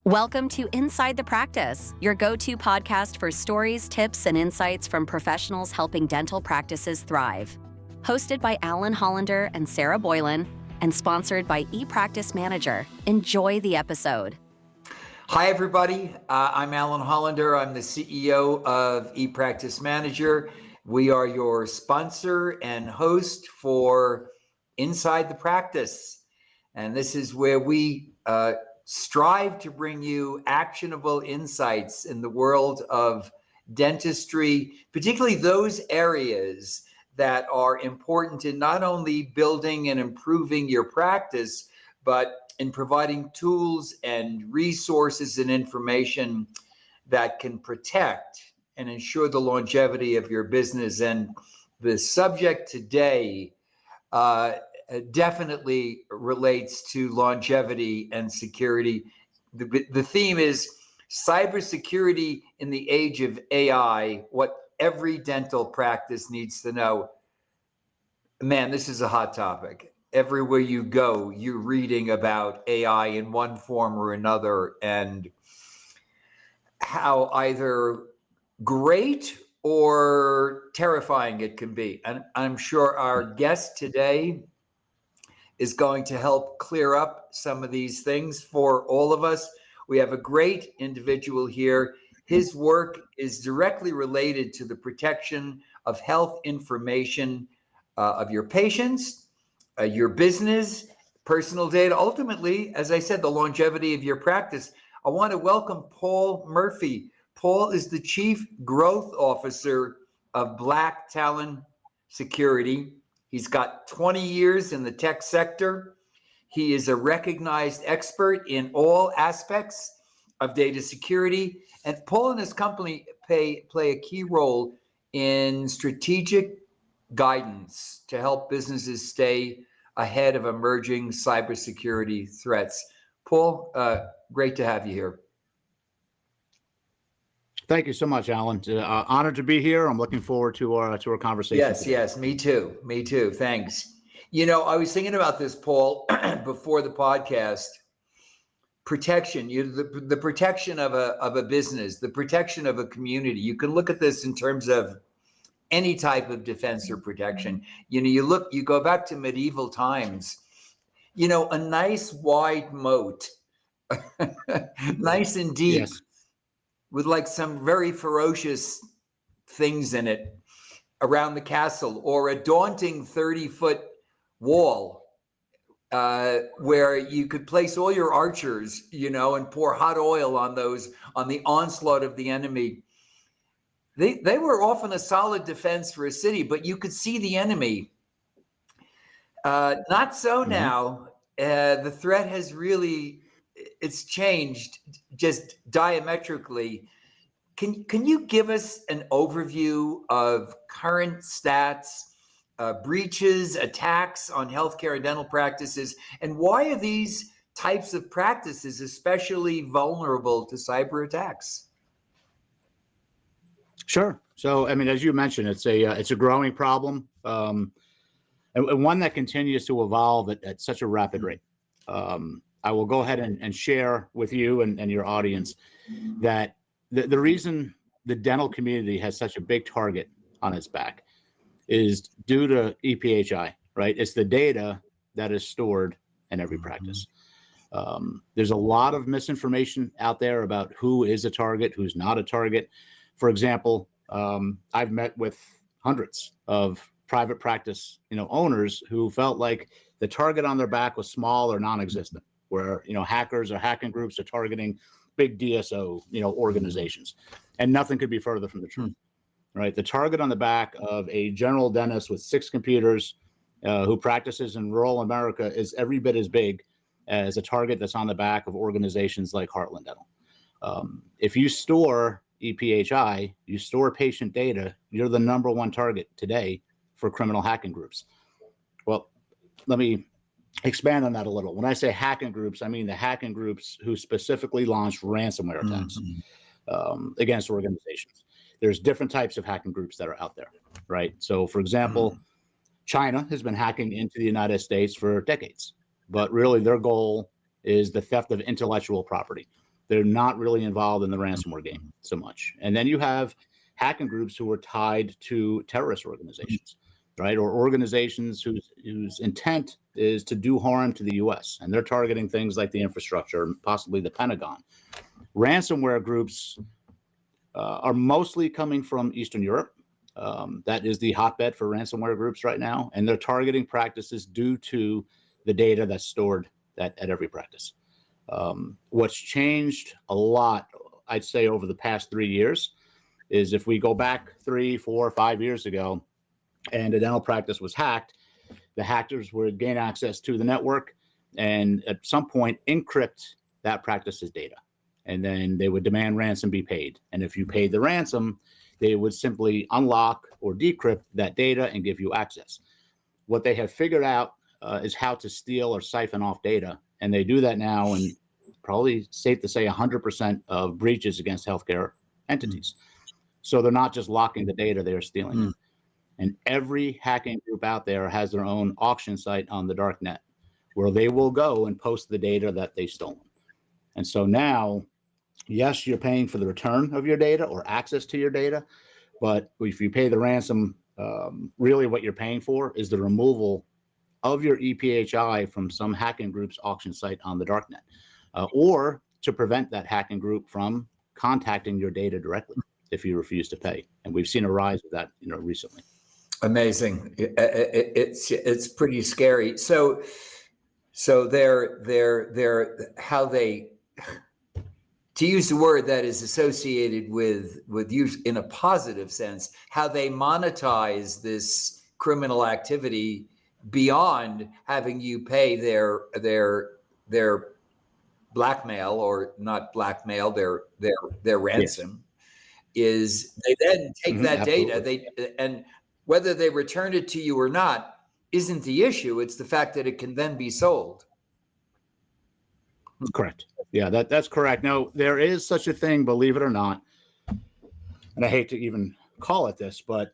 Welcome to Inside the Practice, your go-to podcast for stories, tips, and insights from professionals helping dental practices thrive. Hosted by Alan Hollander and Sarah Boylan, and sponsored by ePractice Manager. Enjoy the episode. Hi, everybody. I'm Alan Hollander. I'm the CEO of ePractice Manager. We are your sponsor and host for Inside the Practice. And this is where we strive to bring you actionable insights in the world of dentistry, particularly those areas that are important in not only building and improving your practice, but in providing tools and resources and information that can protect and ensure the longevity of your business. And the subject today definitely relates to longevity and security. The theme is cybersecurity in the age of AI, what every dental practice needs to know. Man, this is a hot topic. Everywhere you go, you're reading about AI in one form or another, and how either great or terrifying it can be. And I'm sure our guest today is going to help clear up some of these things for all of us. We have a great individual here. His work is directly related to the protection of health information of your patients, your business, personal data, ultimately, as I said, the longevity of your practice. I want to welcome Paul Murphy. Paul is the Chief Growth Officer of Black Talon Security. He's got 20 years in the tech sector. He is a recognized expert in all aspects of data security. And Paul and his company play a key role in strategic guidance to help businesses stay ahead of emerging cybersecurity threats. Paul, great to have you here. Thank you so much, Alan. Honored to be here. I'm looking forward to our conversation. Yes, me too. Thanks. You know, I was thinking about this, Paul, before the podcast. Protection, the protection of a business, the protection of a community. You can look at this in terms of any type of defense or protection. You know, you go back to medieval times. You know, a nice wide moat, nice and deep. Yes. With like some very ferocious things in it around the castle, or a daunting 30-foot wall where you could place all your archers, you know, and pour hot oil on the onslaught of the enemy. They were often a solid defense for a city, but you could see the enemy. Not so now. The threat has really, it's changed just diametrically. Can you give us an overview of current stats, breaches, attacks on healthcare and dental practices, and why are these types of practices especially vulnerable to cyber attacks? Sure. So, I mean, as you mentioned, it's a growing problem, and one that continues to evolve at such a rapid rate. I will go ahead and share with you and your audience that the reason the dental community has such a big target on its back is due to EPHI, right? It's the data that is stored in every practice. There's a lot of misinformation out there about who is a target, who's not a target. For example, I've met with hundreds of private practice, owners who felt like the target on their back was small or non-existent, where, hackers or hacking groups are targeting big DSO, organizations, and nothing could be further from the truth, right? The target on the back of a general dentist with 6 computers who practices in rural America is every bit as big as a target that's on the back of organizations like Heartland Dental. If you store EPHI, you store patient data, you're the #1 target today for criminal hacking groups. Well, let me expand on that a little. When I say hacking groups, I mean the hacking groups who specifically launch ransomware attacks against organizations. There's different types of hacking groups that are out there, right? So, for example, China has been hacking into the United States for decades, but really their goal is the theft of intellectual property. They're not really involved in the ransomware game so much. And then you have hacking groups who are tied to terrorist organizations, right? Or organizations whose intent is to do harm to the US. And they're targeting things like the infrastructure, possibly the Pentagon. Ransomware groups are mostly coming from Eastern Europe. That is the hotbed for ransomware groups right now. And they're targeting practices due to the data that's stored at every practice. What's changed a lot, I'd say, over the past 3 years is if we go back 3, 4, 5 years ago and a dental practice was hacked, the hackers would gain access to the network and at some point encrypt that practice's data. And then they would demand ransom be paid. And if you paid the ransom, they would simply unlock or decrypt that data and give you access. What they have figured out is how to steal or siphon off data. And they do that now in probably safe to say 100% of breaches against healthcare entities. So they're not just locking the data, they're stealing it. And every hacking group out there has their own auction site on the dark net where they will go and post the data that they've stolen. And so now, yes, you're paying for the return of your data or access to your data, but if you pay the ransom, really what you're paying for is the removal of your EPHI from some hacking group's auction site on the darknet, or to prevent that hacking group from contacting your data directly if you refuse to pay. And we've seen a rise of that, recently. Amazing. It's pretty scary. So they're how they, to use the word that is associated with use in a positive sense, how they monetize this criminal activity beyond having you pay their blackmail, or not blackmail, their ransom, is they then take that data, and whether they return it to you or not isn't the issue. It's the fact that it can then be sold. Correct. Yeah, that's correct. No, there is such a thing, believe it or not, and I hate to even call it this, but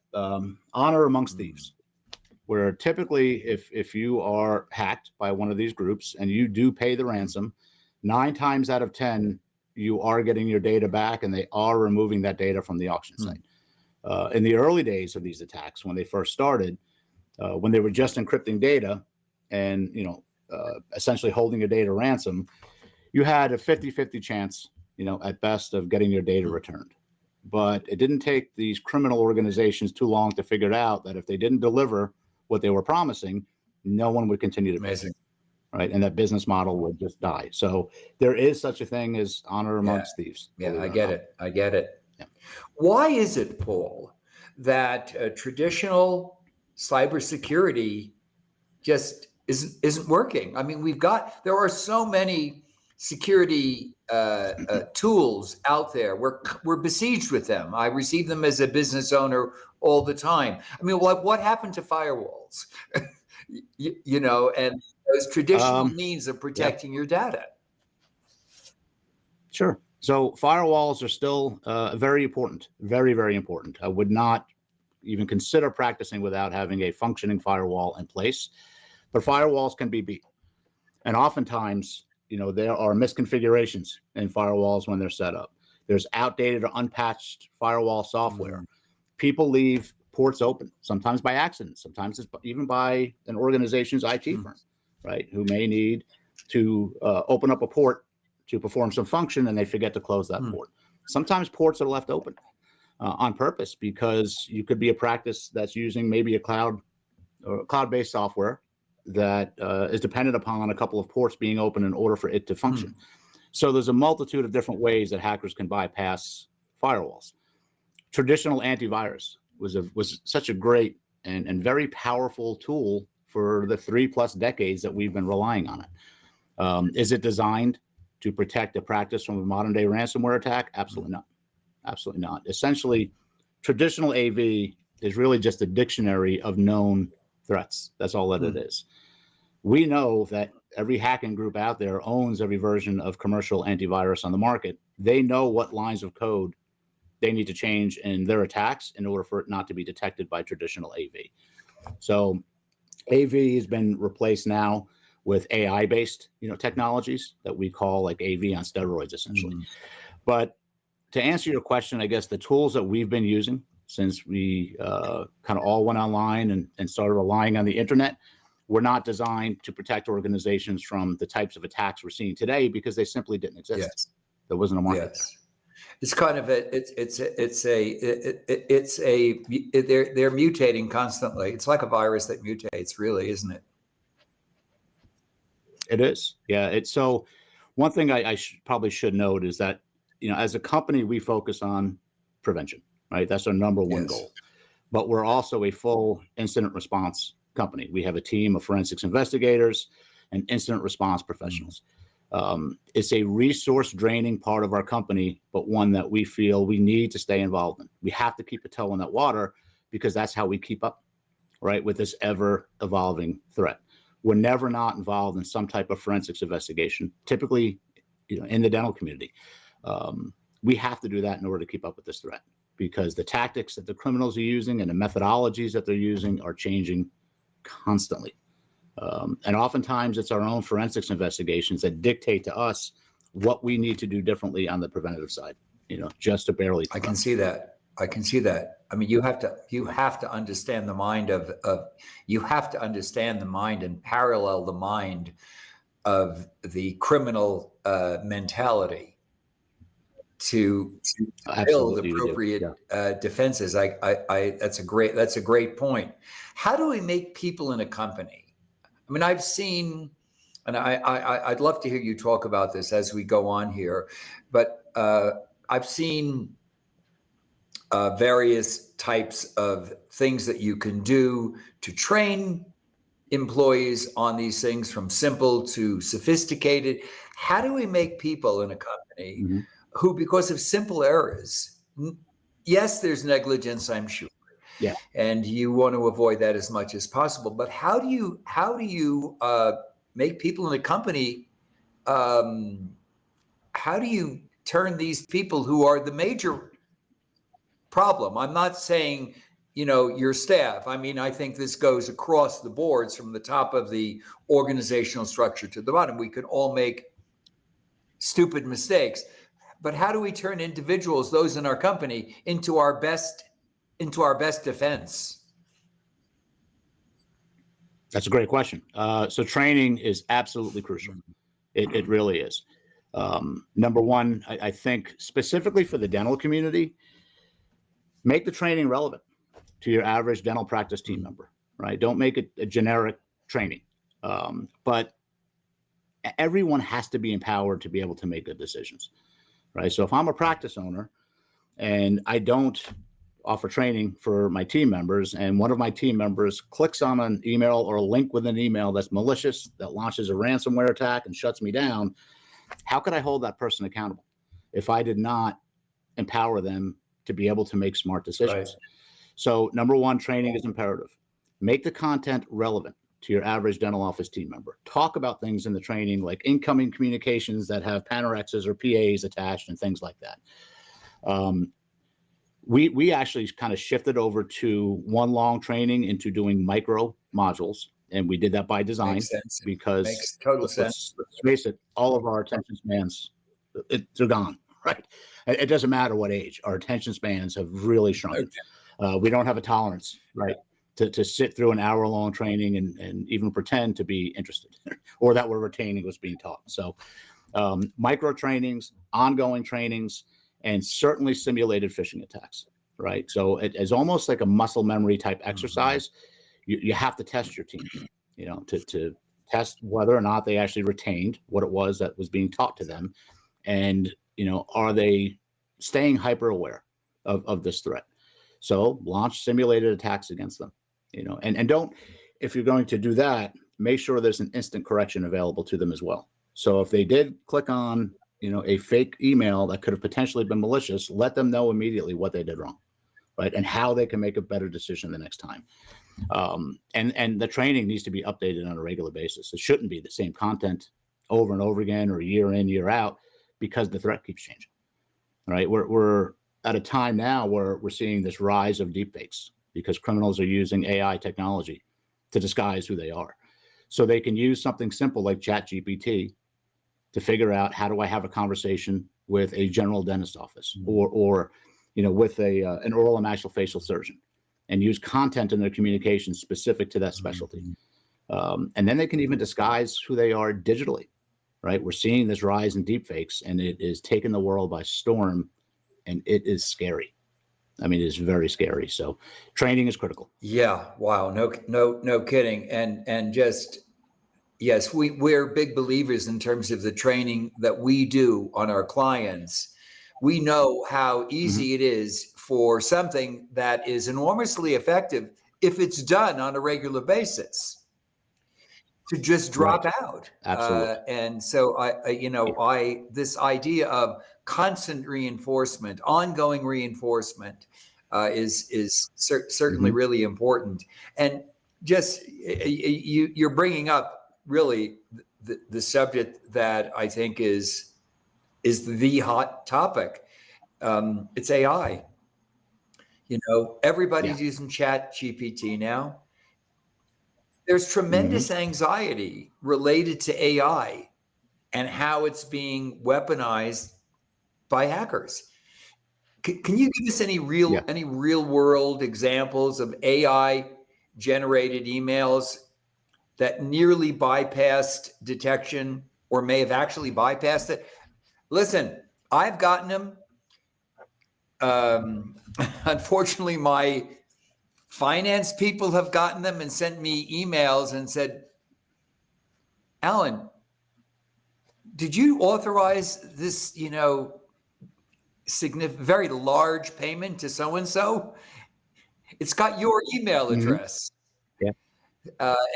honor amongst thieves, where typically if you are hacked by one of these groups and you do pay the ransom, 9 times out of 10, you are getting your data back and they are removing that data from the auction site. In the early days of these attacks, when they first started, when they were just encrypting data and, essentially holding your data ransom, you had a 50-50 chance, at best, of getting your data returned. But it didn't take these criminal organizations too long to figure out that if they didn't deliver what they were promising, no one would continue to pay, right? And that business model would just die. So there is such a thing as honor amongst thieves. Yeah, I get it. Yeah. Why is it, Paul, that traditional cybersecurity just isn't working? I mean, there are so many security tools out there. We're besieged with them. I receive them as a business owner all the time. I mean, what happened to firewalls? And those traditional means of protecting your data. Sure. So firewalls are still very important, very, very important. I would not even consider practicing without having a functioning firewall in place. But firewalls can be beat. And oftentimes, there are misconfigurations in firewalls when they're set up. There's outdated or unpatched firewall software. People leave ports open, sometimes by accident, sometimes it's even by an organization's IT firm, right, who may need to open up a port to perform some function and they forget to close that port. Sometimes ports are left open on purpose because you could be a practice that's using maybe a cloud or cloud-based software that is dependent upon a couple of ports being open in order for it to function. So there's a multitude of different ways that hackers can bypass firewalls. Traditional antivirus was such a great and very powerful tool for the 3+ decades that we've been relying on it. Is it designed to protect a practice from a modern day ransomware attack? Absolutely not. Absolutely not. Essentially, traditional AV is really just a dictionary of known threats. That's all that it is. We know that every hacking group out there owns every version of commercial antivirus on the market. They know what lines of code they need to change in their attacks in order for it not to be detected by traditional AV. So AV has been replaced now with AI-based, technologies that we call like AV on steroids, essentially. But to answer your question, I guess the tools that we've been using since we kind of all went online and started relying on the internet were not designed to protect organizations from the types of attacks we're seeing today because they simply didn't exist. Yes. There wasn't a market. Yes. It's kind of they're mutating constantly. It's like a virus that mutates, really, isn't it? It is. Yeah. It's so one thing I probably should note is that, as a company, we focus on prevention, right? That's our number one Yes. goal. But we're also a full incident response company. We have a team of forensics investigators and incident response professionals. It's a resource draining part of our company, but one that we feel we need to stay involved in. We have to keep a toe in that water because that's how we keep up, right, with this ever evolving threat. We're never not involved in some type of forensics investigation, typically, in the dental community. We have to do that in order to keep up with this threat because the tactics that the criminals are using and the methodologies that they're using are changing constantly. And oftentimes it's our own forensics investigations that dictate to us what we need to do differently on the preventative side, just to barely. I can see that. I mean, you have to understand the mind you have to understand the mind and parallel the mind of the criminal mentality to build appropriate defenses. That's a great point. How do we make people in a company? I mean, I've seen, and I'd love to hear you talk about this as we go on here, but I've seen various types of things that you can do to train employees on these things, from simple to sophisticated. How do we make people in a company who, because of simple errors, yes, there's negligence, I'm sure. Yeah. And you want to avoid that as much as possible. But how do you make people in a company? How do you turn these people who are the major problem? I'm not saying, your staff. I mean, I think this goes across the boards from the top of the organizational structure to the bottom. We can all make stupid mistakes, but how do we turn individuals, those in our company, into our best defense? That's a great question. So training is absolutely crucial. It really is. Number one, I think specifically for the dental community, make the training relevant to your average dental practice team member, right? Don't make it a generic training. But everyone has to be empowered to be able to make good decisions, right? So if I'm a practice owner and I don't offer training for my team members, and one of my team members clicks on an email or a link with an email that's malicious, that launches a ransomware attack and shuts me down, how could I hold that person accountable if I did not empower them to be able to make smart decisions? Right. So number one, training is imperative. Make the content relevant to your average dental office team member. Talk about things in the training like incoming communications that have Panorexes or PAs attached and things like that. We actually kind of shifted over to one long training into doing micro modules. And we did that by design. Makes sense. Because makes total sense. Let's face it, all of our attention spans, they're gone, right? It doesn't matter what age. Our attention spans have really shrunk. Okay. We don't have a tolerance, right, to sit through an hour-long training and even pretend to be interested or that we're retaining what's being taught. So micro trainings, ongoing trainings, and certainly simulated phishing attacks, right? So it is almost like a muscle memory type exercise. You have to test your team, to test whether or not they actually retained what it was that was being taught to them. And, are they staying hyper aware of this threat? So launch simulated attacks against them, and don't, if you're going to do that, make sure there's an instant correction available to them as well. So if they did click on, a fake email that could have potentially been malicious, let them know immediately what they did wrong, right? And how they can make a better decision the next time. And the training needs to be updated on a regular basis. It shouldn't be the same content over and over again or year in, year out, because the threat keeps changing, right? We're at a time now where we're seeing this rise of deepfakes because criminals are using AI technology to disguise who they are. So they can use something simple like ChatGPT to figure out, how do I have a conversation with a general dentist office, or with an oral and maxillofacial surgeon, and use content in their communication specific to that specialty. And then they can even disguise who they are digitally, right? We're seeing this rise in deepfakes, and it is taking the world by storm, and it is scary. I mean, it is very scary. So training is critical. Yeah. Wow. No kidding. And just, yes, we're big believers in terms of the training that we do on our clients. We know how easy it is for something that is enormously effective, if it's done on a regular basis, to just drop out. Absolutely. And so this idea of constant reinforcement, ongoing reinforcement, is certainly really important. And just you're bringing up really the subject that I think is the hot topic. It's AI. Everybody's using ChatGPT now. There's tremendous anxiety related to AI and how it's being weaponized by hackers. Can you give us any real world examples of AI generated emails that nearly bypassed detection, or may have actually bypassed it? Listen, I've gotten them. Unfortunately, my finance people have gotten them and sent me emails and said, Alan, did you authorize this, very large payment to so-and-so? It's got your email address.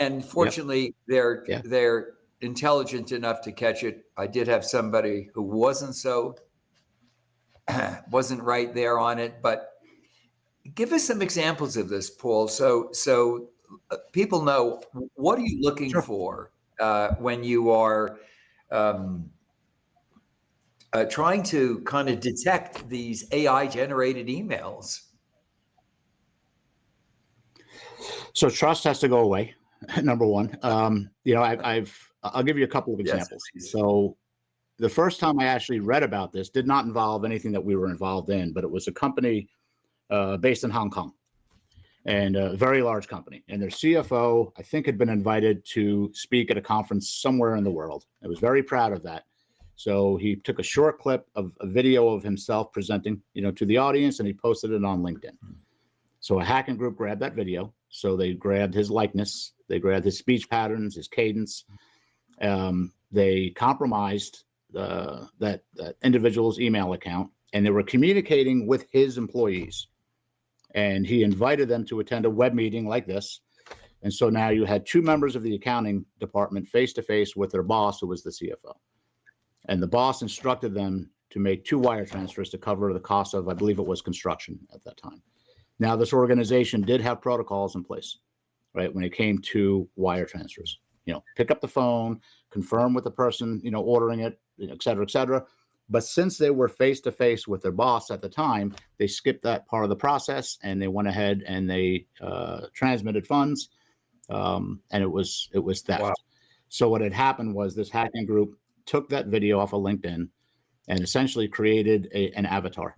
And fortunately, they're intelligent enough to catch it. I did have somebody who wasn't right there on it, but give us some examples of this, Paul, so people know, what are you looking for when you are trying to kind of detect these AI generated emails? So trust has to go away. Number one. I'll give you a couple of examples. Yes, so the first time I actually read about this did not involve anything that we were involved in, but it was a company based in Hong Kong, and a very large company. And their CFO, I think, had been invited to speak at a conference somewhere in the world. I was very proud of that. So he took a short clip of a video of himself presenting, to the audience, and he posted it on LinkedIn. So a hacking group grabbed that video. So they grabbed his likeness, they grabbed his speech patterns, his cadence. They compromised that individual's email account, and they were communicating with his employees. And he invited them to attend a web meeting like this. And so now you had two members of the accounting department face to face with their boss, who was the CFO. And the boss instructed them to make 2 wire transfers to cover the cost of, I believe it was construction at that time. Now, this organization did have protocols in place, right, when it came to wire transfers. Pick up the phone, confirm with the person, ordering it, et cetera, et cetera. But since they were face to face with their boss at the time, they skipped that part of the process, and they went ahead and they transmitted funds, and it was theft. Wow. So what had happened was, this hacking group took that video off of LinkedIn and essentially created an avatar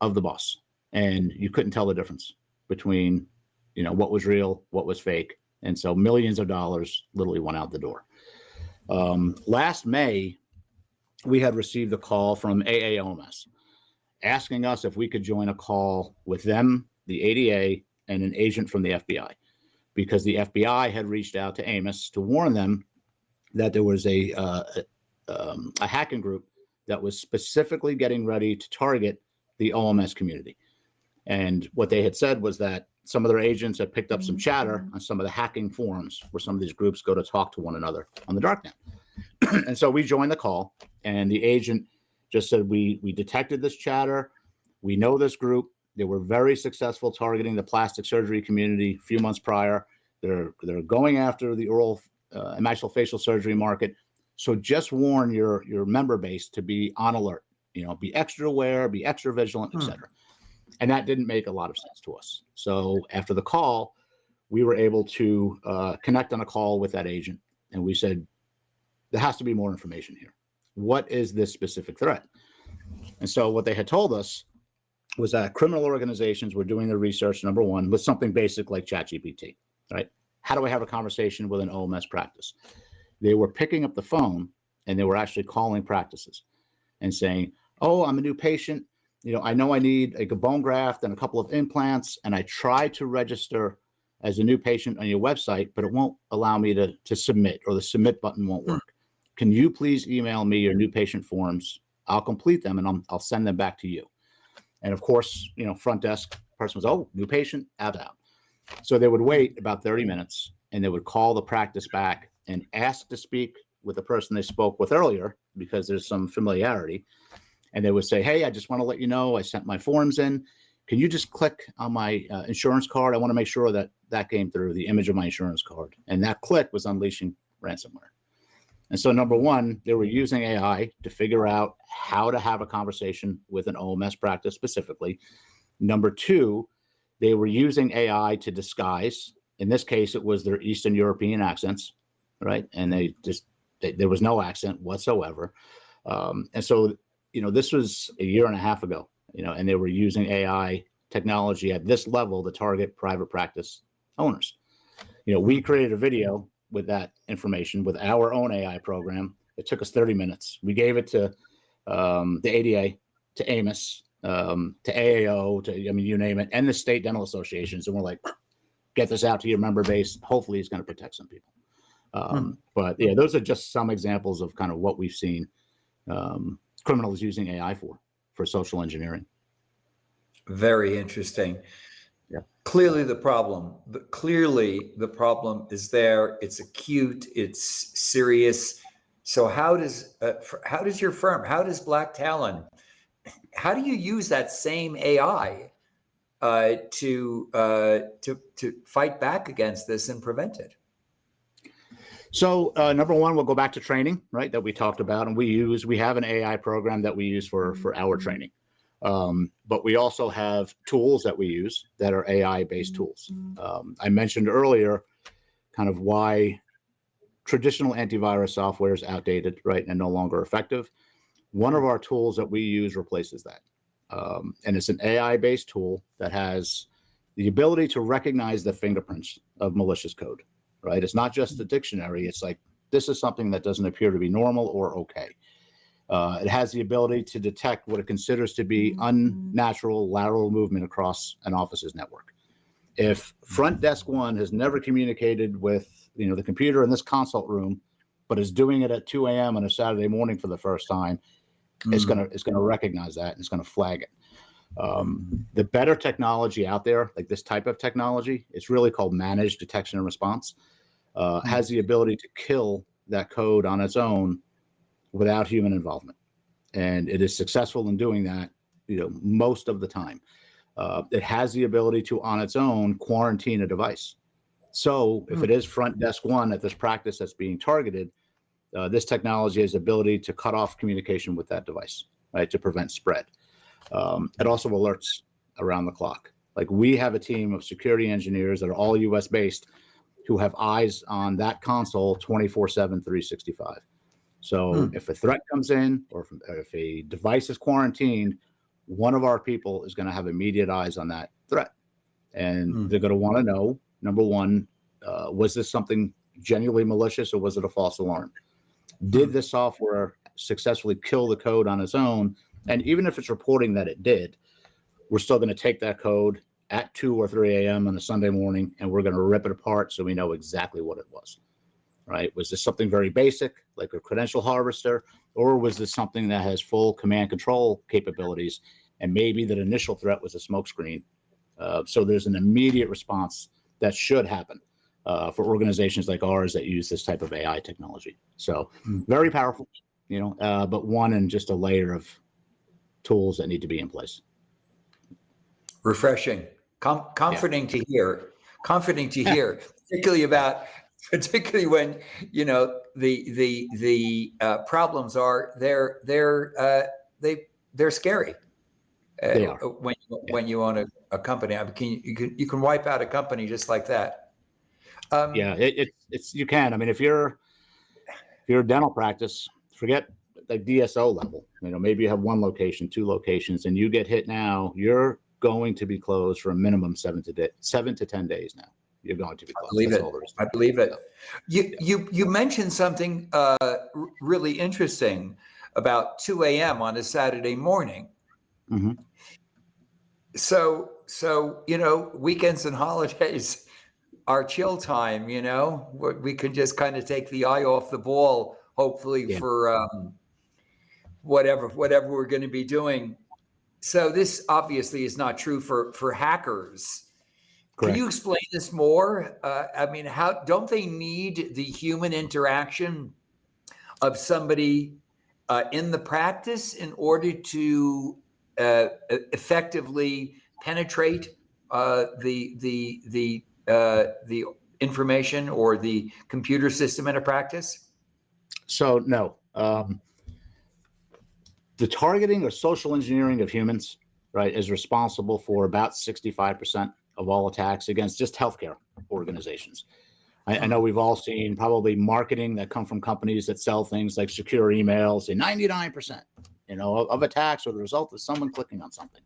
of the boss, and you couldn't tell the difference between what was real, what was fake, and so millions of dollars literally went out the door. Last May, we had received a call from AAOMS asking us if we could join a call with them, the ADA, and an agent from the FBI, because the FBI had reached out to Amos to warn them that there was a hacking group that was specifically getting ready to target the OMS community. And what they had said was that some of their agents had picked up some chatter on some of the hacking forums where some of these groups go to talk to one another on the darknet. And so we joined the call, and the agent just said, we detected this chatter. We know this group. They were very successful targeting the plastic surgery community a few months prior. They're going after the oral and maxillofacial surgery market. So just warn your member base to be on alert, be extra aware, be extra vigilant, et cetera. And that didn't make a lot of sense to us. So after the call, we were able to connect on a call with that agent. And we said, there has to be more information here. What is this specific threat? And so what they had told us was that criminal organizations were doing their research, number one, with something basic like ChatGPT, right? How do I have a conversation with an OMS practice? They were picking up the phone and they were actually calling practices and saying, oh, I'm a new patient. I know I need a bone graft and a couple of implants, and I tried to register as a new patient on your website, but it won't allow me to submit, or the submit button won't work. Can you please email me your new patient forms? I'll complete them and I'll send them back to you. And of course, front desk person was, oh, new patient, out. So they would wait about 30 minutes and they would call the practice back and ask to speak with the person they spoke with earlier, because there's some familiarity. And they would say, hey, I just want to let you know I sent my forms in. Can you just click on my insurance card? I want to make sure that came through, the image of my insurance card. And that click was unleashing ransomware. And so number one, they were using AI to figure out how to have a conversation with an OMS practice specifically. Number two, they were using AI to disguise. In this case, it was their Eastern European accents, right? And there was no accent whatsoever. And so, this was a year and a half ago, and they were using AI technology at this level to target private practice owners. We created a video with that information with our own AI program. It took us 30 minutes. We gave it to the ADA, to AMIS, to AAO, to, you name it, and the state dental associations. And we're like, get this out to your member base. Hopefully it's going to protect some people. But yeah, those are just some examples of kind of what we've seen criminals using AI for social engineering. Very interesting. Yeah. Clearly the problem is there. It's acute. It's serious. So how does your firm, how does Black Talon, how do you use that same AI to fight back against this and prevent it? So number one, we'll go back to training, right, that we talked about. And we have an AI program that we use for our training. But we also have tools that we use that are AI-based tools. I mentioned earlier kind of why traditional antivirus software is outdated, right, and no longer effective. One of our tools that we use replaces that. And it's an AI-based tool that has the ability to recognize the fingerprints of malicious code, right? It's not just the dictionary. It's like, this is something that doesn't appear to be normal or okay. It has the ability to detect what it considers to be unnatural lateral movement across an office's network. If front desk one has never communicated with the computer in this consult room, but is doing it at 2 a.m. on a Saturday morning for the first time, it's gonna recognize that and it's gonna flag it. The better technology out there, like this type of technology, it's really called managed detection and response, has the ability to kill that code on its own without human involvement. And it is successful in doing that, most of the time. It has the ability to, on its own, quarantine a device. So if it is front desk one at this practice that's being targeted, this technology has the ability to cut off communication with that device, right, to prevent spread. It also alerts around the clock. Like, we have a team of security engineers that are all US based who have eyes on that console 24/7, 365. So if a threat comes in, or if a device is quarantined, one of our people is going to have immediate eyes on that threat. And they're going to want to know, number one, was this something genuinely malicious, or was it a false alarm? Did the software successfully kill the code on its own? And even if it's reporting that it did, we're still going to take that code at 2 or 3 a.m. on a Sunday morning, and we're going to rip it apart so we know exactly what it was. Right? Was this something very basic, like a credential harvester, or was this something that has full command control capabilities, and maybe that initial threat was a smokescreen? So there's an immediate response that should happen for organizations like ours that use this type of AI technology. So very powerful, but one in just a layer of tools that need to be in place. Refreshing, comforting to hear, particularly when the problems are they're scary. They are. When you own a company. I mean, you can wipe out a company just like that. Yeah, it's you can. I mean, if you're a dental practice, forget like DSO level. Maybe you have one location, two locations, and you get hit now, you're going to be closed for a minimum 7 to 10 days now. You're going to be closed. Believe That's it. all there is. I believe it. So, You mentioned something really interesting about 2 a.m. on a Saturday morning. mhm. So weekends and holidays are chill time. We can just kind of take the eye off the ball, hopefully Yeah, for whatever we're going to be doing. So this obviously is not true for hackers. Can you correct. explain this more? I mean, how don't they need the human interaction of somebody in the practice in order to effectively penetrate the information or the computer system in a practice? So no, the targeting or social engineering of humans, right, is responsible for about 65% of all attacks against just healthcare organizations. I know we've all seen probably marketing that come from companies that sell things like secure emails, and 99%, of attacks are the result of someone clicking on something.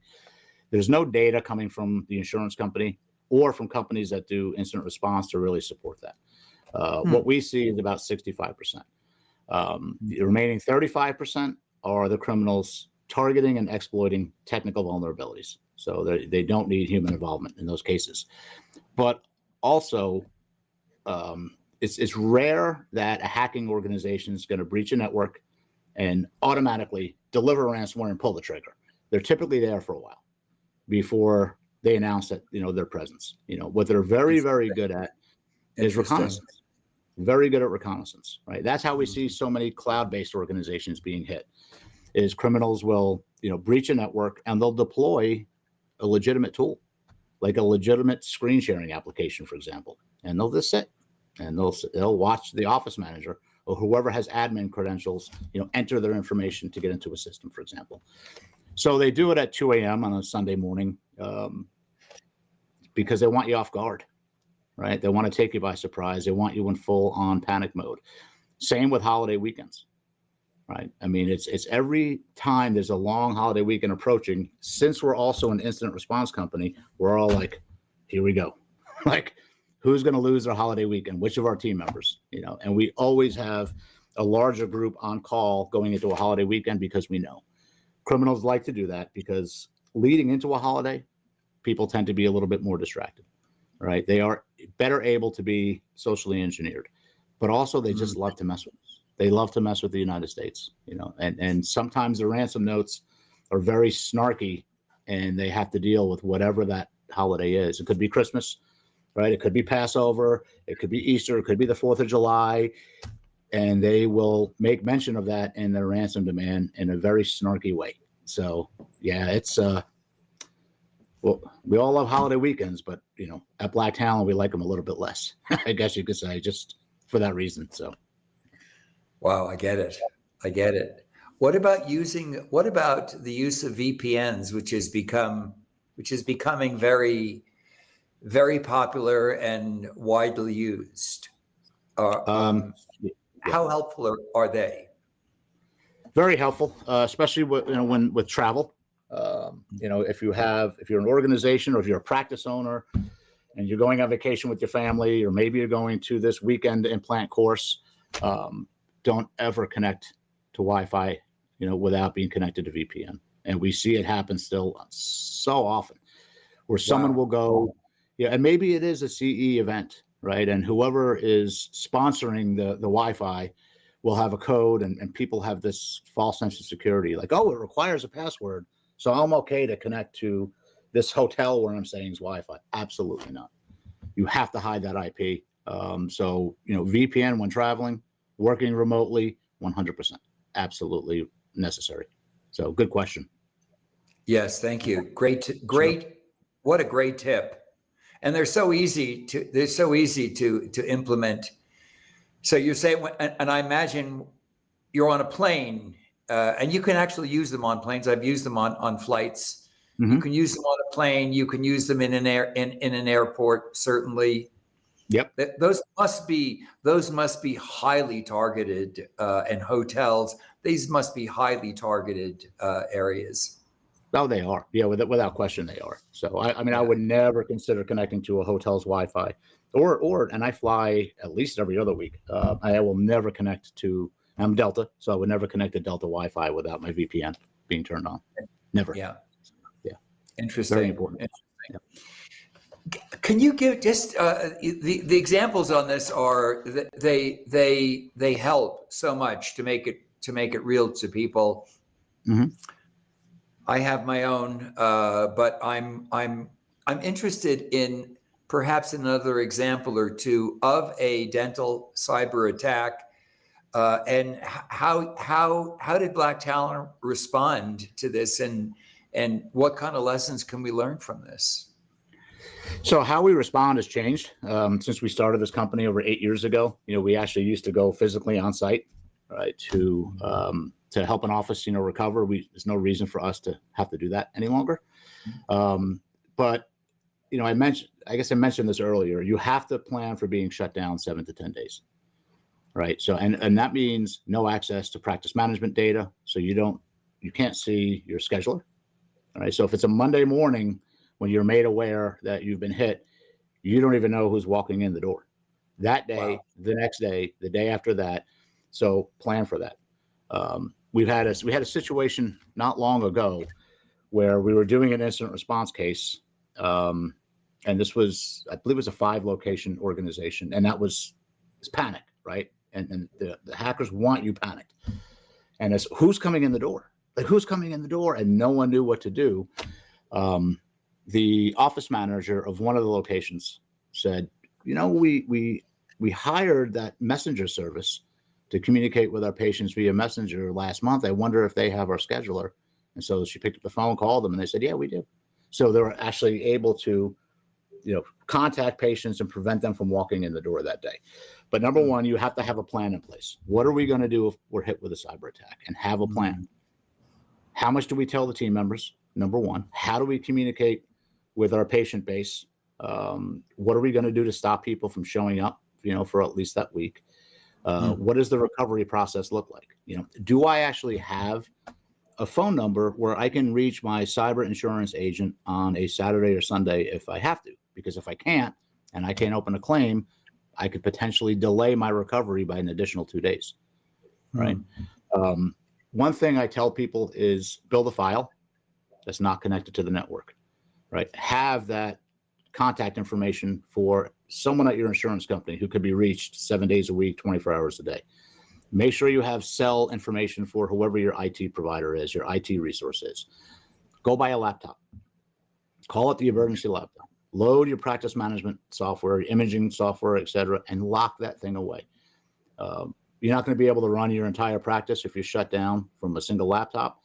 There's no data coming from the insurance company or from companies that do incident response to really support that. What we see is about 65%. The remaining 35% are the criminals targeting and exploiting technical vulnerabilities. So they don't need human involvement in those cases. But also, it's rare that a hacking organization is going to breach a network and automatically deliver ransomware and pull the trigger. They're typically there for a while before they announce that their presence. What they're very, very good at is reconnaissance. Very good at reconnaissance, right? That's how we see so many cloud-based organizations being hit. Is criminals will breach a network and they'll deploy a legitimate tool, like a legitimate screen sharing application, for example, and they'll just sit and they'll watch the office manager or whoever has admin credentials, enter their information to get into a system, for example. So they do it at 2 a.m. on a Sunday morning because they want you off guard, right? They want to take you by surprise. They want you in full on panic mode. Same with holiday weekends, right? I mean, it's every time there's a long holiday weekend approaching, since we're also an incident response company, we're all like, here we go. Like, who's going to lose their holiday weekend? Which of our team members, and we always have a larger group on call going into a holiday weekend because we know criminals like to do that because leading into a holiday, people tend to be a little bit more distracted, right? They are better able to be socially engineered, but also they just love to mess with us. They love to mess with the United States, and sometimes the ransom notes are very snarky and they have to deal with whatever that holiday is. It could be Christmas, right? It could be Passover. It could be Easter. It could be the 4th of July. And they will make mention of that in their ransom demand in a very snarky way. So, yeah, it's, well, we all love holiday weekends, but, at Black Talon, we like them a little bit less, I guess you could say, just for that reason. So. Wow, I get it. What about the use of VPNs, which is becoming very, very popular and widely used? Yeah. How helpful are they? Very helpful, especially with travel. If you're an organization or if you're a practice owner and you're going on vacation with your family, or maybe you're going to this weekend implant course, don't ever connect to Wi-Fi, without being connected to VPN. And we see it happen still so often where someone will go, and maybe it is a CE event, right? And whoever is sponsoring the Wi-Fi will have a code, and people have this false sense of security, like, oh, it requires a password, so I'm okay to connect to this hotel where I'm saying is Wi-Fi. Absolutely not. You have to hide that IP. So, VPN when traveling, working remotely, 100%, absolutely necessary. So, good question. Yes, thank you. Great. Sure. What a great tip. And they're so easy to implement. So you're saying, and I imagine you're on a plane, and you can actually use them on planes. I've used them on flights. You Mm-hmm. can use them on a plane. You can use them in an airport, certainly. Yep. Those must be highly targeted, and hotels. These must be highly targeted areas. Oh, they are. Yeah, without question, they are. So I mean, I would never consider connecting to a hotel's Wi-Fi, and I fly at least every other week. I will never connect to. I'm Delta, so I would never connect to Delta Wi-Fi without my VPN being turned on. Never. Yeah. Yeah. Interesting. Very important. Interesting. Yeah. Can you give just the examples on this are that they help so much to make it real to people. Mm-hmm. I have my own, but I'm interested in perhaps another example or two of a dental cyber attack, and how did Black Talon respond to this, and what kind of lessons can we learn from this? So how we respond has changed since we started this company over 8 years ago. We actually used to go physically on site, right, to help an office, recover. There's no reason for us to have to do that any longer. But I mentioned this earlier. You have to plan for being shut down 7 to 10 days, right? So and that means no access to practice management data. So you can't see your scheduler, all right? So if it's a Monday morning when you're made aware that you've been hit, you don't even know who's walking in the door that day, wow, the next day, the day after that. So plan for that. We had a situation not long ago where we were doing an incident response case. And this was, I believe it was a 5-location organization, and it's panic, right? And the hackers want you panicked. And it's who's coming in the door? Like, who's coming in the door? And no one knew what to do. The office manager of one of the locations said, we hired that messenger service to communicate with our patients via messenger last month. I wonder if they have our scheduler. And so she picked up the phone, called them, and they said, yeah, we do. So they were actually able to, contact patients and prevent them from walking in the door that day. But number one, you have to have a plan in place. What are we going to do if we're hit with a cyber attack? And have a plan. How much do we tell the team members? Number one. How do we communicate with our patient base? What are we going to do to stop people from showing up, for at least that week? What does the recovery process look like? Do I actually have a phone number where I can reach my cyber insurance agent on a Saturday or Sunday if I have to? Because if I can't, and I can't open a claim, I could potentially delay my recovery by an additional 2 days, right? One thing I tell people is build a file that's not connected to the network, right? Have that contact information for someone at your insurance company who could be reached 7 days a week, 24 hours a day. Make sure you have cell information for whoever your IT provider is, your IT resource is. Go buy a laptop. Call it the emergency laptop. Load your practice management software, imaging software, et cetera, and lock that thing away. You're not going to be able to run your entire practice if you're shut down from a single laptop,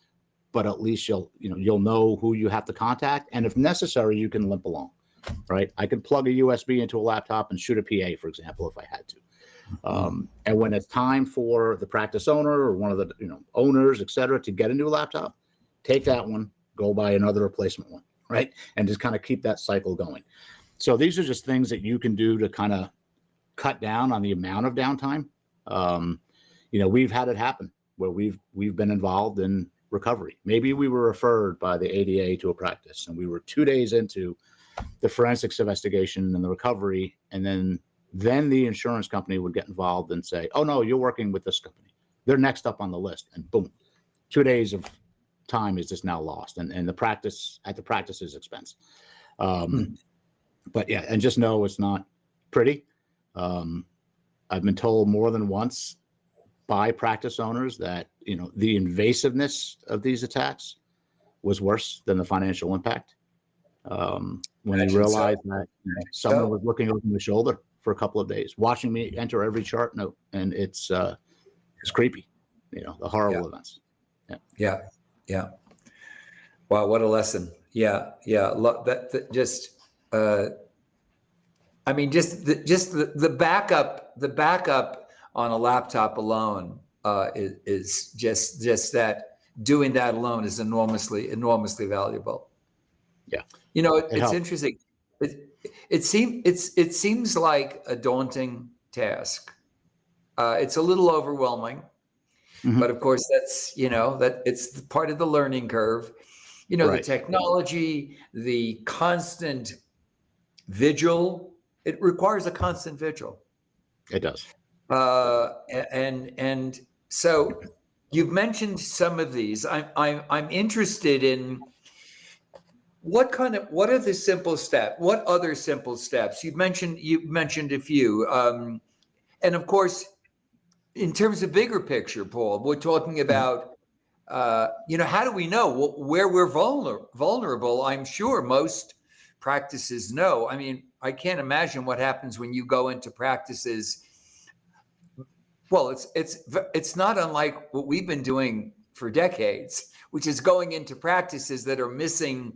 but at least you'll know who you have to contact. And if necessary, you can limp along, right? I can plug a USB into a laptop and shoot a PA, for example, if I had to. And when it's time for the practice owner or one of the owners, et cetera, to get a new laptop, take that one, go buy another replacement one, right? And just kind of keep that cycle going. So these are just things that you can do to kind of cut down on the amount of downtime. We've had it happen where we've been involved in recovery. Maybe we were referred by the ADA to a practice, and we were 2 days into the forensics investigation and the recovery, and then the insurance company would get involved and say, oh, no, you're working with this company. They're next up on the list. And boom, 2 days of time is just now lost, and the practice at the practice's expense. But yeah, and just know it's not pretty. I've been told more than once by practice owners that, the invasiveness of these attacks was worse than the financial impact. When they realized that someone was looking over my shoulder for a couple of days, watching me enter every chart note, and it's creepy, the horrible events. Yeah. Wow, what a lesson. Yeah. That just, the backup on a laptop alone is just that. Doing that alone is enormously valuable. Yeah. It's interesting. It seems like a daunting task. It's a little overwhelming, but of course that's, that it's part of the learning curve. The Right. technology, the constant vigil, it requires a constant vigil. It does. And so you've mentioned some of these. I'm interested in what are the simple steps? What other simple steps? You've mentioned a few. And of course, in terms of bigger picture, Paul, we're talking about, how do we know where we're vulnerable? I'm sure most practices know. I mean, I can't imagine what happens when you go into practices. Well, it's not unlike what we've been doing for decades, which is going into practices that are missing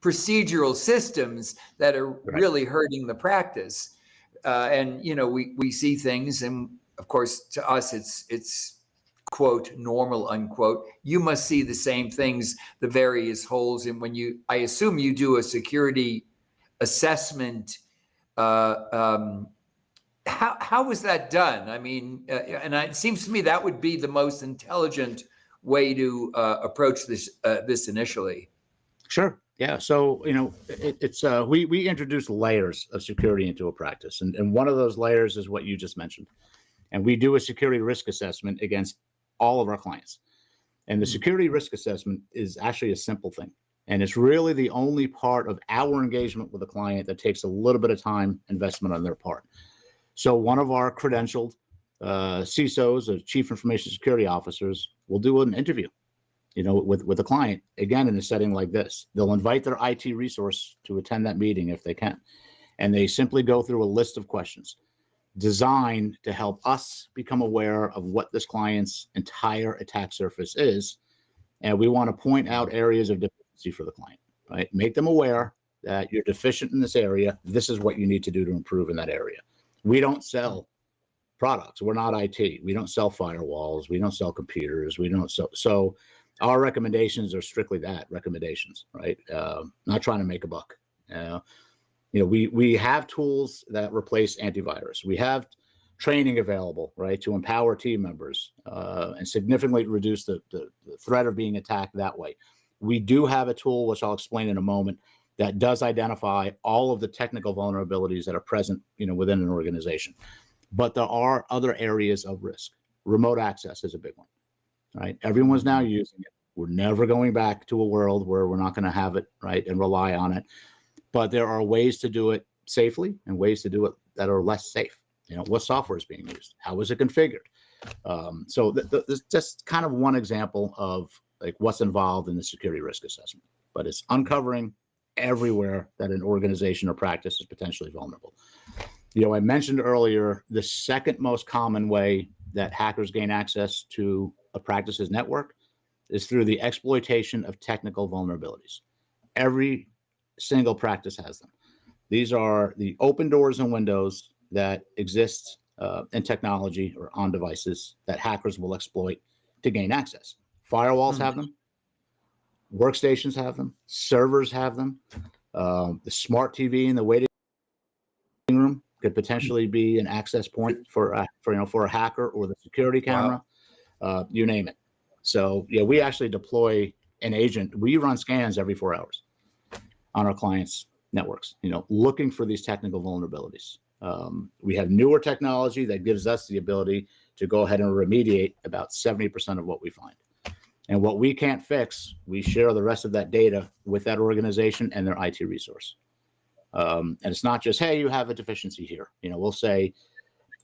procedural systems that are really hurting the practice. And we see things, and of course, to us, it's quote normal unquote. You must see the same things, the various holes, and I assume you do a security assessment. How was that done? I mean, and it seems to me that would be the most intelligent way to approach this initially. Sure. Yeah. So, we introduce layers of security into a practice. And one of those layers is what you just mentioned. And we do a security risk assessment against all of our clients. And the security risk assessment is actually a simple thing. And it's really the only part of our engagement with a client that takes a little bit of time investment on their part. So one of our credentialed CISOs, or Chief Information Security Officers, will do an interview with a client, again, in a setting like this. They'll invite their IT resource to attend that meeting if they can. And they simply go through a list of questions designed to help us become aware of what this client's entire attack surface is. And we want to point out areas of deficiency for the client, right? Make them aware that you're deficient in this area. This is what you need to do to improve in that area. We don't sell products. We're not IT. We don't sell firewalls. We don't sell computers. We don't sell. So our recommendations are strictly that, recommendations, right? Not trying to make a buck. We have tools that replace antivirus. We have training available, right, to empower team members and significantly reduce the threat of being attacked that way. We do have a tool, which I'll explain in a moment, that does identify all of the technical vulnerabilities that are present, within an organization. But there are other areas of risk. Remote access is a big one, right? Everyone's now using it. We're never going back to a world where we're not going to have it, right, and rely on it. But there are ways to do it safely and ways to do it that are less safe. What software is being used? How is it configured? So this is just kind of one example of like what's involved in the security risk assessment. But it's uncovering everywhere that an organization or practice is potentially vulnerable. I mentioned earlier the second most common way that hackers gain access to a practice's network is through the exploitation of technical vulnerabilities. Every single practice has them. These are the open doors and windows that exist in technology or on devices that hackers will exploit to gain access. Firewalls have them. Workstations have them. Servers have them. The smart TV in the waiting room could potentially be an access point for a hacker, or the security camera. Wow. You name it. So we actually deploy an agent. We run scans every 4 hours on our clients' networks, looking for these technical vulnerabilities. We have newer technology that gives us the ability to go ahead and remediate about 70% of what we find. And what we can't fix, we share the rest of that data with that organization and their IT resource. And it's not just, hey, you have a deficiency here. We'll say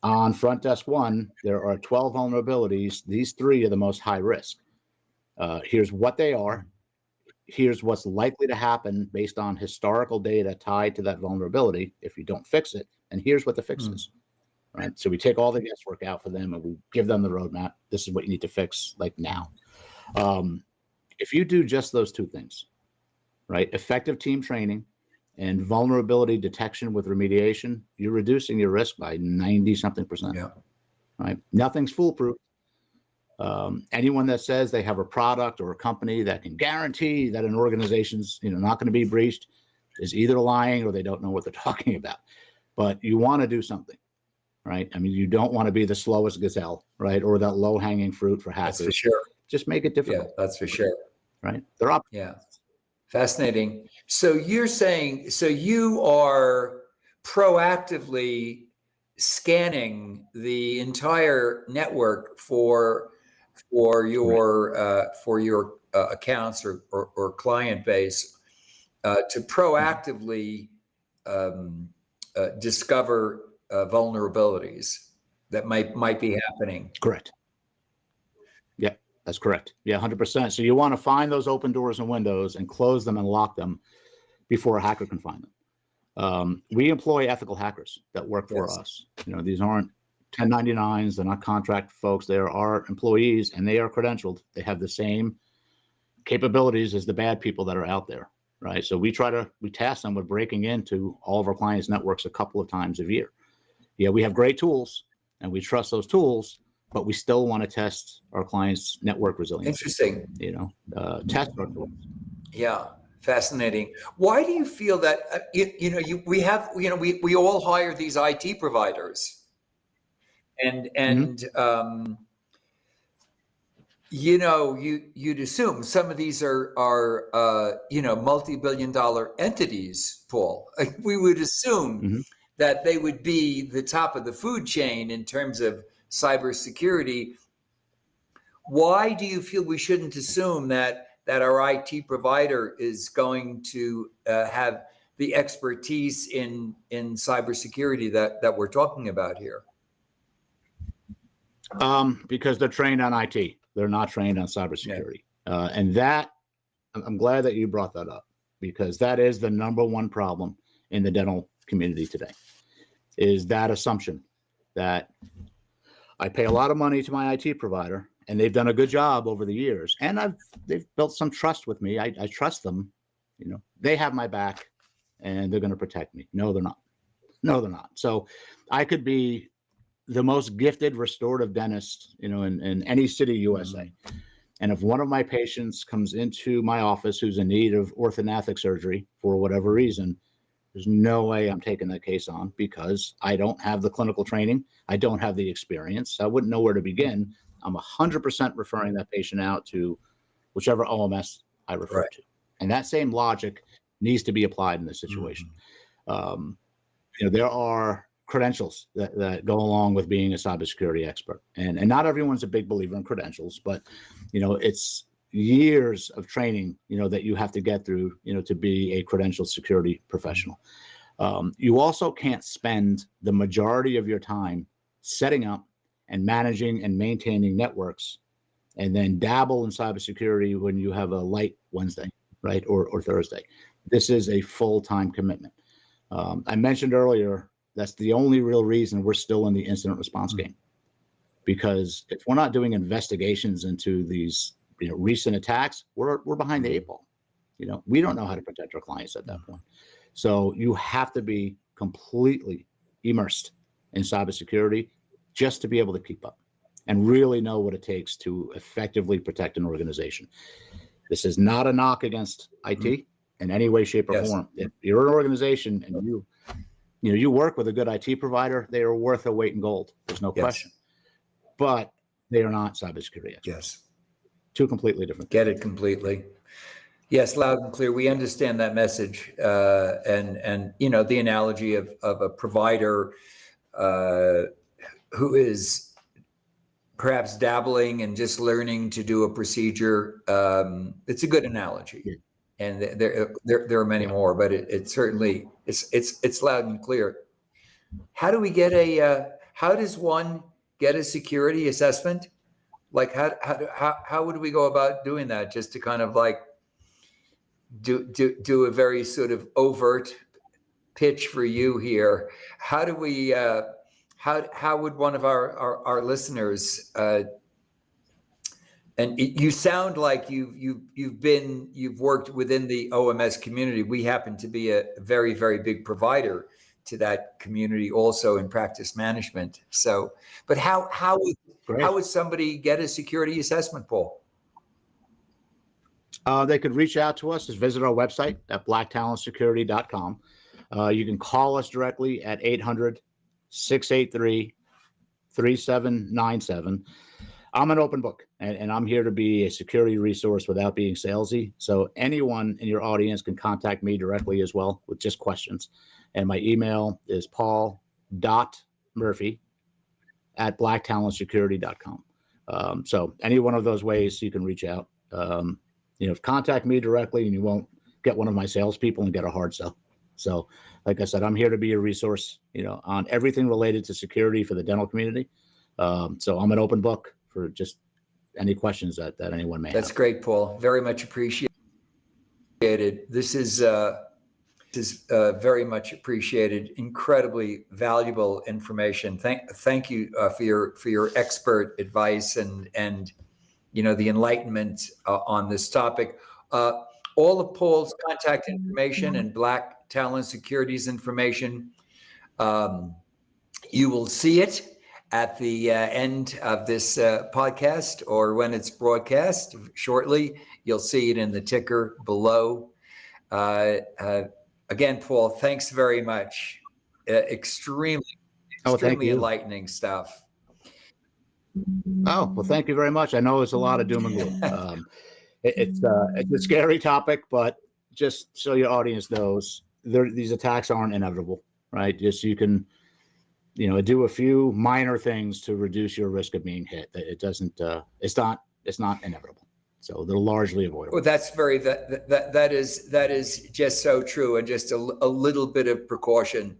on front desk 1, there are 12 vulnerabilities. These 3 are the most high risk. Here's what they are. Here's what's likely to happen based on historical data tied to that vulnerability if you don't fix it. And here's what the fix is. Right. So we take all the guesswork out for them and we give them the roadmap. This is what you need to fix, like now. If you do just those 2 things, right, effective team training and vulnerability detection with remediation, you're reducing your risk by 90-something%. Yeah. Right. Nothing's foolproof. Anyone that says they have a product or a company that can guarantee that an organization's not going to be breached is either lying or they don't know what they're talking about. But you want to do something, right? I mean, you don't want to be the slowest gazelle, right? Or that low-hanging fruit for hackers. That's for sure. Just make it difficult. Yeah, that's for sure. Right? They're up. Yeah. Fascinating. So you're saying, so you are proactively scanning the entire network for your accounts or client base to proactively discover vulnerabilities that might be happening. Correct. Yeah, that's correct. Yeah, 100%. So you want to find those open doors and windows and close them and lock them before a hacker can find them. We employ ethical hackers that work for us. You know, these aren't 1099s. They're not contract folks. They are our employees, and they are credentialed. They have the same capabilities as the bad people that are out there, right? So we task them with breaking into all of our clients' networks a couple of times a year. Yeah, we have great tools, and we trust those tools, but we still want to test our clients' network resilience. Interesting. You know, test our tools. Yeah, fascinating. Why do you feel that? We all hire these IT providers, and you'd assume some of these are multi-billion-dollar entities, Paul. Like, we would assume that they would be the top of the food chain in terms of cybersecurity. Why do you feel we shouldn't assume that our IT provider is going to have the expertise in cybersecurity that we're talking about here? Because they're trained on IT. They're not trained on cybersecurity. And that, I'm glad that you brought that up, because that is the number one problem in the dental community today, is that assumption that I pay a lot of money to my IT provider and they've done a good job over the years, and they've built some trust with me. I trust them. You know, they have my back and they're going to protect me. No, they're not. No, they're not. So I could be the most gifted restorative dentist, in any city, USA. And if one of my patients comes into my office who's in need of orthodontic surgery for whatever reason, there's no way I'm taking that case on, because I don't have the clinical training. I don't have the experience. I wouldn't know where to begin. I'm 100% referring that patient out to whichever OMS I refer to. And that same logic needs to be applied in this situation. There are credentials that go along with being a cybersecurity expert. And not everyone's a big believer in credentials, but, it's years of training, that you have to get through, to be a credentialed security professional. You also can't spend the majority of your time setting up and managing and maintaining networks and then dabble in cybersecurity when you have a light Wednesday, right? Or Thursday. This is a full-time commitment. I mentioned earlier, that's the only real reason we're still in the incident response game. Because if we're not doing investigations into these recent attacks, we're behind the eight ball. We don't know how to protect our clients at that point. So you have to be completely immersed in cybersecurity just to be able to keep up and really know what it takes to effectively protect an organization. This is not a knock against IT in any way, shape, or form. If you're an organization and you work with a good IT provider, they are worth a weight in gold. There's no question. But they are not cybersecurity experts. Two completely different things. Get it completely. Yes, loud and clear. We understand that message, and the analogy of a provider who is perhaps dabbling and just learning to do a procedure. It's a good analogy, and there are many more, but it certainly it's loud and clear. How do we get how does one get a security assessment? Like how would we go about doing that? Just to kind of like do a very sort of overt pitch for you here. How do we how would one of our listeners and you sound like you've worked within the OMS community. We happen to be a very, very big provider to that community also in practice management. So, but how would somebody get a security assessment, Paul? They could reach out to us. Just visit our website at blacktalonsecurity.com. You can call us directly at 800-683-3797. I'm an open book, and I'm here to be a security resource without being salesy. So anyone in your audience can contact me directly as well with just questions. And my email is paul.murphy@blacktalonsecurity.com. So any one of those ways you can reach out. Contact me directly, and you won't get one of my salespeople and get a hard sell. So, like I said, I'm here to be a resource, on everything related to security for the dental community. So I'm an open book for just any questions that anyone may have. That's great, Paul. Very much appreciated. This is very much appreciated. Incredibly valuable information. Thank you for your expert advice and the enlightenment on this topic. All of Paul's contact information and Black Talon Security's information, you will see it at the end of this podcast, or when it's broadcast shortly. You'll see it in the ticker below. Again, Paul, thanks very much. Extremely enlightening stuff. Oh, well, thank you very much. I know it's a lot of doom and gloom. It's a scary topic, but just so your audience knows, these attacks aren't inevitable, right? Just you can, do a few minor things to reduce your risk of being hit. It doesn't. It's not inevitable. So they're largely avoidable. Well, that is just so true, and just a little bit of precaution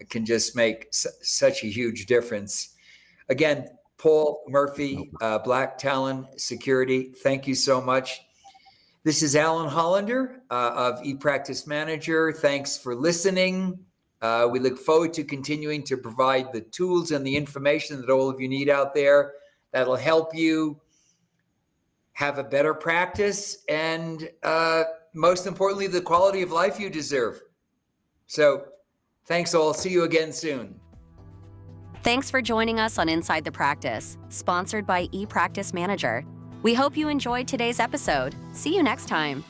can just make such a huge difference. Again, Paul Murphy, Black Talon Security, thank you so much. This is Alan Hollander of ePractice Manager. Thanks for listening. We look forward to continuing to provide the tools and the information that all of you need out there that'll help you have a better practice and, most importantly, the quality of life you deserve. So thanks all. See you again soon. Thanks for joining us on Inside the Practice, sponsored by ePractice Manager. We hope you enjoyed today's episode. See you next time.